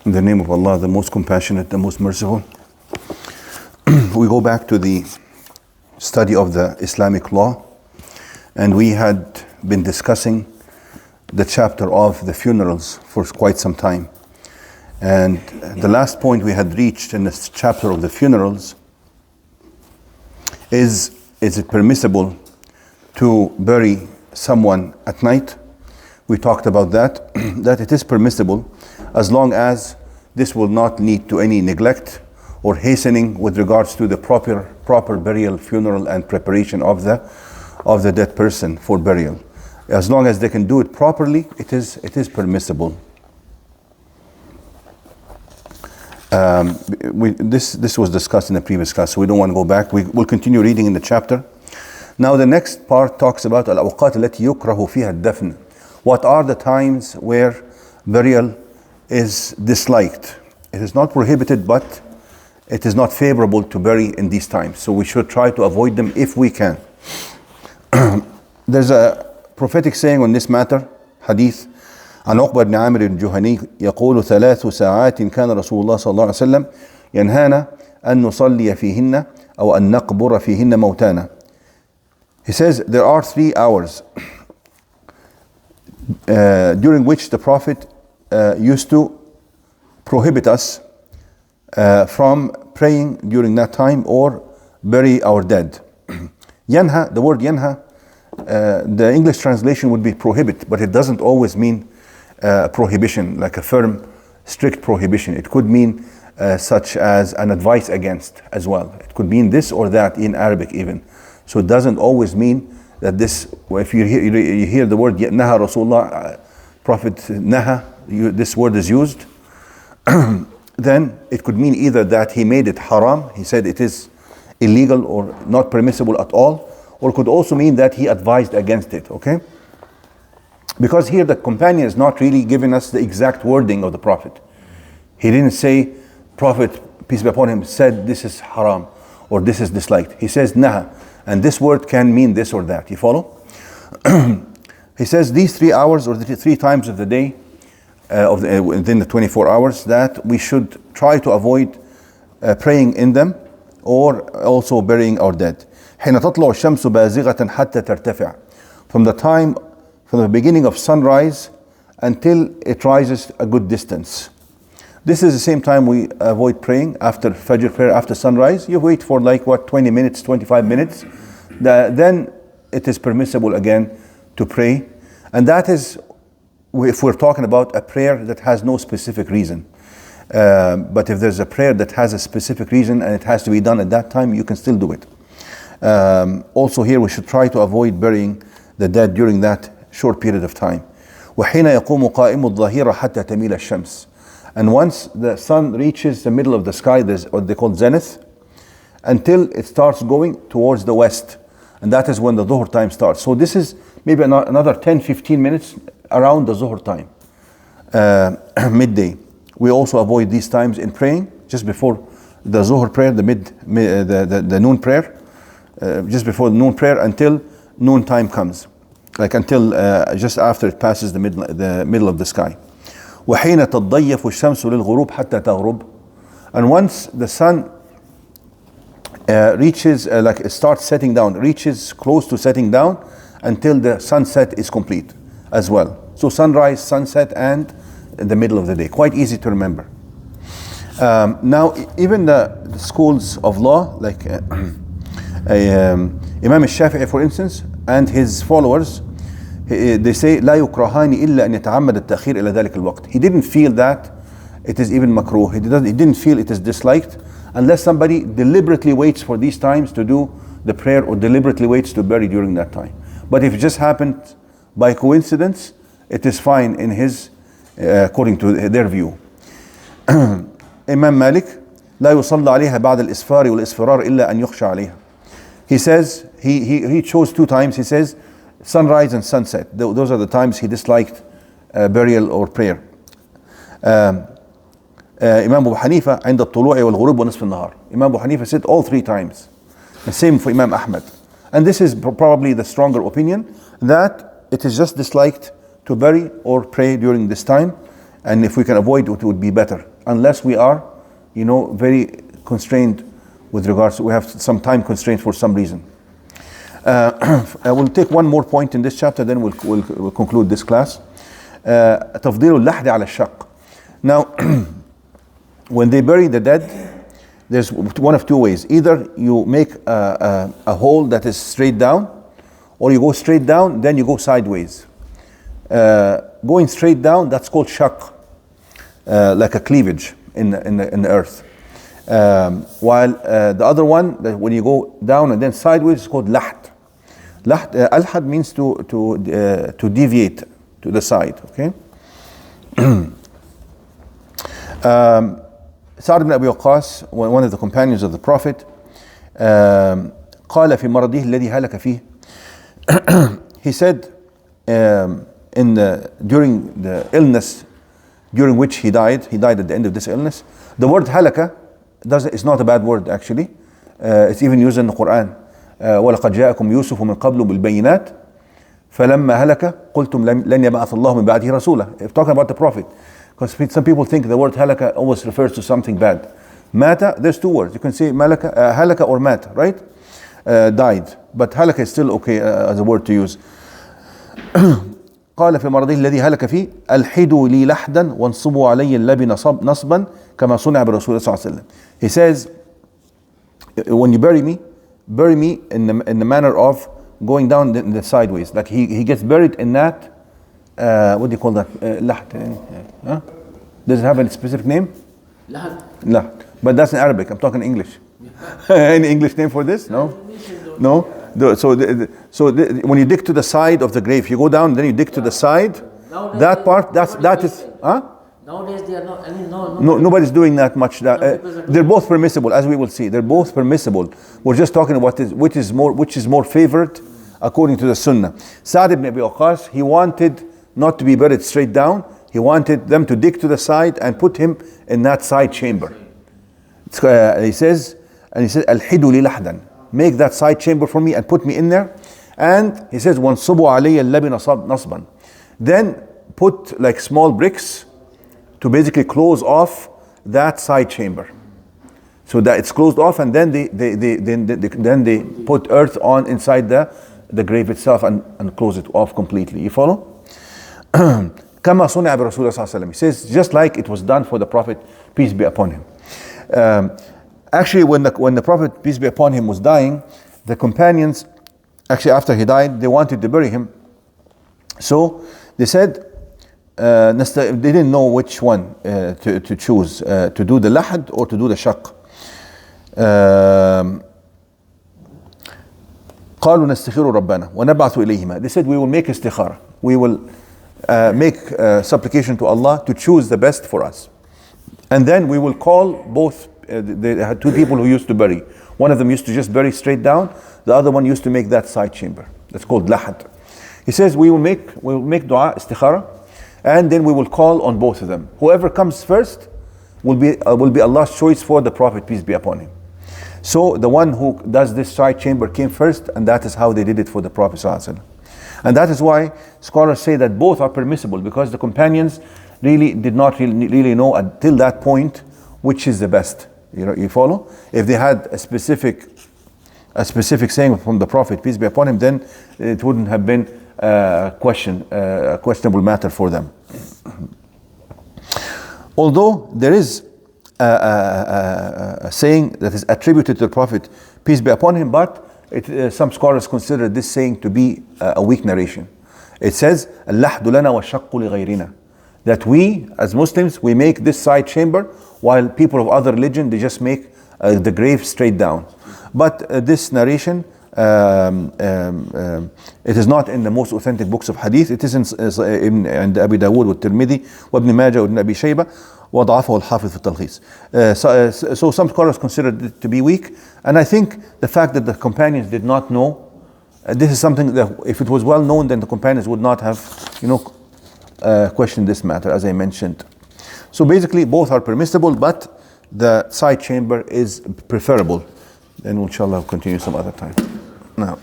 In the name of Allah, the most compassionate, the most merciful. We go back to the study of the Islamic law, and we had been discussing the chapter of the funerals for quite some time. And the last point we had reached in this chapter of the funerals is it permissible to bury someone at night? We talked about that, that it is permissible as long as this will not lead to any neglect or hastening with regards to the proper burial, funeral, and preparation of the dead person for burial. As long as they can do it properly, it is permissible. This was discussed in the previous class, so we don't want to go back. We'll continue reading in the chapter. Now the next part talks about al-awqat allati yukrahu fiha ad-dafn. What are the times where burial is disliked? It is not prohibited, but it is not favorable to bury in these times. So we should try to avoid them if we can. There's a prophetic saying on this matter, hadith. عن عقبة بن عامر الجهني يقول 3 ساعات كان رسول الله صلى الله عليه وسلم ينهانا أن نصلي فيهن أو أن نقبر فيهن موتانا. He says there are 3 hours during which the Prophet used to prohibit us from praying during that time or bury our dead. Yanha, the word yanha, the English translation would be prohibit, but it doesn't always mean prohibition, like a firm, strict prohibition. It could mean such as an advice against as well. It could mean this or that in Arabic even. So it doesn't always mean that this, if you hear the word naha Rasulullah, Prophet naha, this word is used, then it could mean either that he made it haram, he said it is illegal or not permissible at all, or it could also mean that he advised against it, okay? Because here the companion is not really giving us the exact wording of the Prophet. He didn't say, Prophet, peace be upon him, said this is haram or this is disliked. He says naha, and this word can mean this or that. You follow? He says these 3 hours or the 3 times of the day, within the 24 hours, that we should try to avoid praying in them or also burying our dead. حين تطلع الشمس بازغة حتى ترتفع. From the beginning of sunrise until it rises a good distance. This is the same time we avoid praying after Fajr prayer, after sunrise. You wait for 20 minutes, 25 minutes. Then it is permissible again to pray. And that is if we're talking about a prayer that has no specific reason. But if there's a prayer that has a specific reason and it has to be done at that time, you can still do it. Also here we should try to avoid burying the dead during that short period of time. وحين يقوم قائم الظهيرة حتى تميل الشمس. And once the sun reaches the middle of the sky, there's what they call zenith, until it starts going towards the west. And that is when the Dhuhr time starts. So this is maybe another 10-15 minutes around the Dhuhr time, midday. We also avoid these times in praying, just before the Dhuhr prayer, the noon prayer, just before the noon prayer until noon time comes, like until just after it passes the middle of the sky. وحين تضيف الشمس للغروب حتى تغرب. And once the sun reaches, it starts setting down, reaches close to setting down until the sunset is complete as well. So sunrise, sunset, and the middle of the day. Quite easy to remember. Now, even the schools of law, like Imam al-Shafi'i, for instance, and his followers, they say لا يكرهان إلا أن يتعمد التأخير إلى ذلك الوقت. He didn't feel that it is even makruh. He didn't feel it is disliked unless somebody deliberately waits for these times to do the prayer or deliberately waits to bury during that time. But if it just happened by coincidence, it is fine in his, according to their view. Imam Malik لا يصلى عليها بعد الإسفار والإسفرار إلا أن يخشى عليها. He says, he chose 2 times. He says sunrise and sunset. Those are the times he disliked burial or prayer. Imam Abu Hanifa عند الطلوع والغروب ونصف النهار. Imam Abu Hanifa said all 3 times. The same for Imam Ahmad. And this is probably the stronger opinion, that it is just disliked to bury or pray during this time. and if we can avoid it, it would be better. Unless we are, very constrained with regards to, we have some time constraints for some reason. I will take one more point in this chapter, then we'll conclude this class. تفضيل اللحد على الشق. Now, when they bury the dead, there's one of two ways. Either you make a hole that is straight down, or you go straight down, then you go sideways. Going straight down, that's called shaq, like a cleavage in the earth. While the other one, when you go down and then sideways, is called lahd. Al-had means to deviate to the side. Okay. Sa'd ibn Abi Waqqas, one of the companions of the Prophet, قال في مرضه الذي هلك فيه. He said during the illness during which he died at the end of this illness. The word halaka is not a bad word actually. It's even used in the Quran. ولقد جاءكم يوسف من قبل بالبينات فلما هلك قلتم لن يبعث الله من بعده رسولا. If talking about the Prophet, because some people think the word halaka always refers to something bad. Mata, there's two words. You can say malaka, halaka or mat, right? Died. But halaka is still okay as a word to use. قال في مرضه الذي هلك فيه ألحدوا لي لحدا وانصبوا علي اللبن نصبا كما صنع برسول صلى الله عليه وسلم. He says, when you bury me in the manner of going down the sideways. Like he gets buried in that, what do you call that? Lahd. Does it have a specific name? Lahd. Lahd. But that's in Arabic. I'm talking English. Any English name for this? No? No? So when you dig to the side of the grave, you go down, then you dig to the side. That part, that is, Nowadays they are not. Nobody's doing that much. They're both permissible, as we will see. They're both permissible. We're just talking about which is more favored according to the Sunnah. Sa'd ibn Abi Waqqas, he wanted not to be buried straight down. He wanted them to dig to the side and put him in that side chamber. He says, "Al-hidu li lahdan." Make that side chamber for me and put me in there. And he says, "Wansubu alayya al-labin nasban." Then put like small bricks to basically close off that side chamber, so that it's closed off, and then they put earth on inside the grave itself and close it off completely. You follow? كما صنع برسول الله صلى الله عليه وسلم. He says, just like it was done for the Prophet, peace be upon him. Actually, when the Prophet, peace be upon him, was dying, the companions, actually after he died, they wanted to bury him. So they said, they didn't know which one to choose, to do the lahad or to do the shaq. قالوا نستخير ربنا ونبعث إليهما. They said, we will make istikhara. We will make supplication to Allah to choose the best for us. And then we will call both. They had two people who used to bury. One of them used to just bury straight down. The other one used to make that side chamber. That's called lahad. He says, we will make dua, istikhara, and then we will call on both of them. Whoever comes first will be Allah's choice for the Prophet, peace be upon him. So the one who does this side chamber came first, and that is how they did it for the Prophet ﷺ. And that is why scholars say that both are permissible, because the companions really did not really know until that point which is the best. You follow? If they had a specific saying from the Prophet, peace be upon him, then it wouldn't have been a questionable matter for them. Although there is a saying that is attributed to the Prophet, peace be upon him, but some scholars consider this saying to be a weak narration. It says, اللحد لنا والشق لغيرنا. That we, as Muslims, we make this side chamber, while people of other religion, they just make the grave straight down. But this narration, it is not in the most authentic books of hadith. It is in Abi Dawood والترمذي وابن ماجه وابن أبي شيبة وضعفه الحافظ في التلخيص. So some scholars consider it to be weak, and I think the fact that the companions did not know, this is something that if it was well known, then the companions would not have, questioned this matter, as I mentioned. So basically, both are permissible, but the side chamber is preferable. Then inshallah we'll continue some other time. Now.